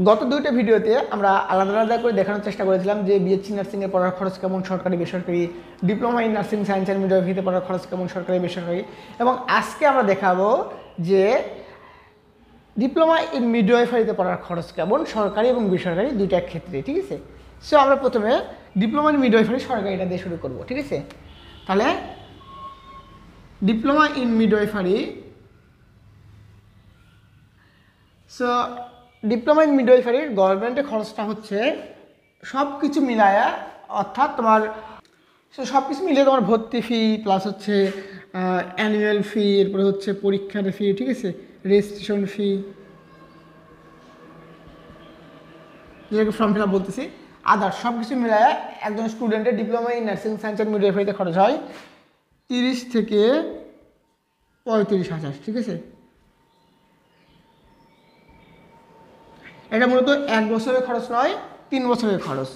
গত দুইটা ভিডিওতে আমরা আলাদা আলাদা করে দেখানোর চেষ্টা করেছিলাম যে বিএসসি নার্সিংয়ে পড়ার খরচ কেমন, সরকারি বেসরকারি, diploma in nursing science and মিডওয়াইফারিতে পড়ার খরচ কেমন, সরকারি বেসরকারি। এবং আজকে আমরা দেখাবো যে ডিপ্লোমা ইন মিডওয়াইফারিতে পড়ার খরচ কেমন, সরকারি এবং বেসরকারি দুইটার ক্ষেত্রে। ঠিক আছে, সো আমরা প্রথমে ডিপ্লোমা ইন মিডওয়াইফারি সরকারিটা দিয়ে শুরু করবো। ঠিক আছে, তাহলে diploma in midwifery, so diploma in মিডওয়াইফারির গভর্নমেন্টের খরচটা হচ্ছে সব কিছু মিলায়া, অর্থাৎ তোমার সব কিছু মিলিয়ে তোমার ভর্তি ফি প্লাস হচ্ছে অ্যানুয়াল ফি, এরপরে হচ্ছে পরীক্ষার ফি, ঠিক আছে, রেজিস্ট্রেশন ফি, যেটাকে ফর্ম ফিল আপ বলতেছি, আদার সব কিছু মিলায়া একজন স্টুডেন্টের diploma in nursing science and মিডওয়াইফারিতে খরচ হয় 30 থেকে 35,000। ঠিক আছে, এটা মূলত 1 বছরের খরচ নয়, 3 বছরের খরচ।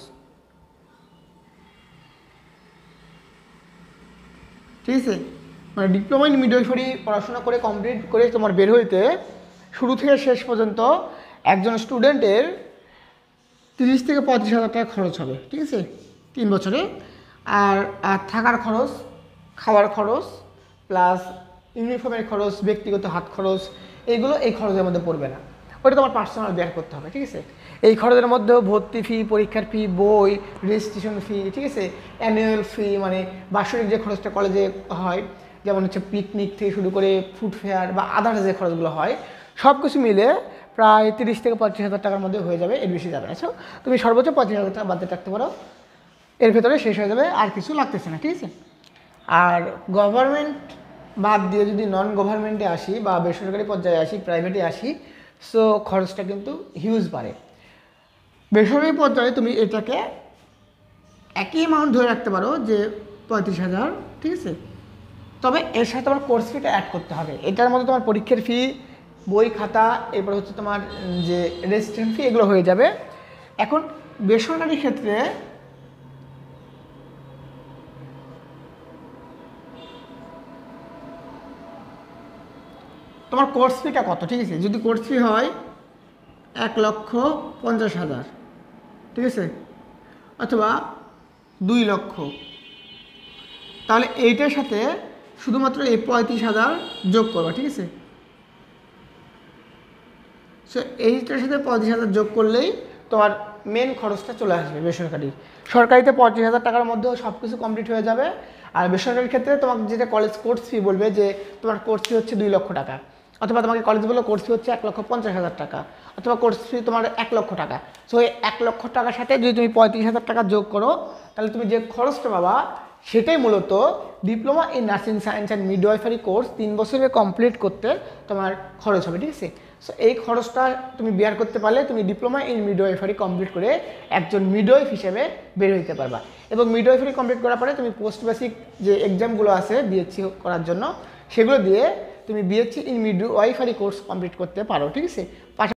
ঠিক আছে, মানে ডিপ্লোমা ইন মিডওয়াইফারি পড়াশোনা করে কমপ্লিট করে তোমার বের হইতে শুরু থেকে শেষ পর্যন্ত একজন স্টুডেন্টের 30 থেকে 35,000 টাকা খরচ হবে। ঠিক আছে, 3 বছরে। আর থাকার খরচ, খাওয়ার খরচ প্লাস ইউনিফর্মের খরচ, ব্যক্তিগত হাত খরচ, এগুলো এই খরচের মধ্যে পড়বে না, ওটা তোমার পার্সোনাল বেয়ার করতে হবে। ঠিক আছে, এই খরচের মধ্যেও ভর্তি ফি, পরীক্ষার ফি, বই, রেজিস্ট্রেশন ফি, ঠিক আছে, অ্যানুয়াল ফি মানে বাৎসরিক যে খরচটা কলেজে হয়, যেমন হচ্ছে পিকনিক থেকে শুরু করে ফুড ফেয়ার বা আদার্স যে খরচগুলো হয়, সব কিছু মিলে প্রায় 30 থেকে 35,000 টাকার মধ্যে হয়ে যাবে, এর বেশি যাবে না। সো তুমি সর্বোচ্চ 35,000 টাকা বাদ দিয়ে রাখতে পারো, এর ভেতরে শেষ হয়ে যাবে, আর কিছু লাগতেছে না। ঠিক আছে, আর গভর্নমেন্ট বাদ দিয়ে যদি নন গভর্নমেন্টে আসি বা বেসরকারি পর্যায়ে আসি, প্রাইভেটে আসি, সো খরচটা কিন্তু হিউজ বাড়ে। বেসরকারি পর্যায়ে তুমি এটাকে একই অ্যামাউন্ট ধরে রাখতে পারো যে 35,000। ঠিক আছে, তবে এর সাথে তোমার কোর্স ফিটা অ্যাড করতে হবে। এটার মধ্যে তোমার পরীক্ষার ফি, বই খাতা, এরপর হচ্ছে তোমার যে রেজিস্ট্রেশন ফি, এগুলো হয়ে যাবে। এখন বেসরকারি ক্ষেত্রে তোমার কোর্স ফিটা কত? ঠিক আছে, যদি কোর্স ফি হয় 1,50,000, ঠিক আছে, অথবা 2 লক্ষ, তাহলে এইটার সাথে শুধুমাত্র এই 35,000 যোগ করবা। ঠিক আছে, সো এইটার সাথে 35,000 যোগ করলেই তোমার মেন খরচটা চলে আসবে বেসরকারি। সরকারিতে 35,000 টাকার মধ্যেও সব কিছু কমপ্লিট হয়ে যাবে। আর বেসরকারির ক্ষেত্রে তোমাকে যেটা কলেজ কোর্স ফি বলবে যে তোমার কোর্স ফি হচ্ছে 2 লক্ষ টাকা, অথবা তোমাকে কলেজ বললো কোর্স ফি হচ্ছে 1,50,000 টাকা, অথবা কোর্স ফি তোমার 1 লক্ষ টাকা। সো এই 1 লক্ষ টাকার সাথে যদি তুমি 35,000 টাকা যোগ করো, তাহলে তুমি যে খরচটা পাবা সেটাই মূলত diploma in nursing science and midwifery course 3 বছরে কমপ্লিট করতে তোমার খরচ হবে। ঠিক আছে, সো এই খরচটা তুমি বেয়ার করতে পারলে তুমি ডিপ্লোমা ইন মিডওয়াইফারি কমপ্লিট করে একজন মিডওয়াইফ হিসেবে বের হইতে পারবা। এবং মিডওয়াইফারি কমপ্লিট করার পরে তুমি পোস্ট বেসিক যে এক্সামগুলো আছে বিএসসি করার জন্য, সেগুলো দিয়ে তুমি BSc in midwifery course complete করতে পারো। ঠিক আছে,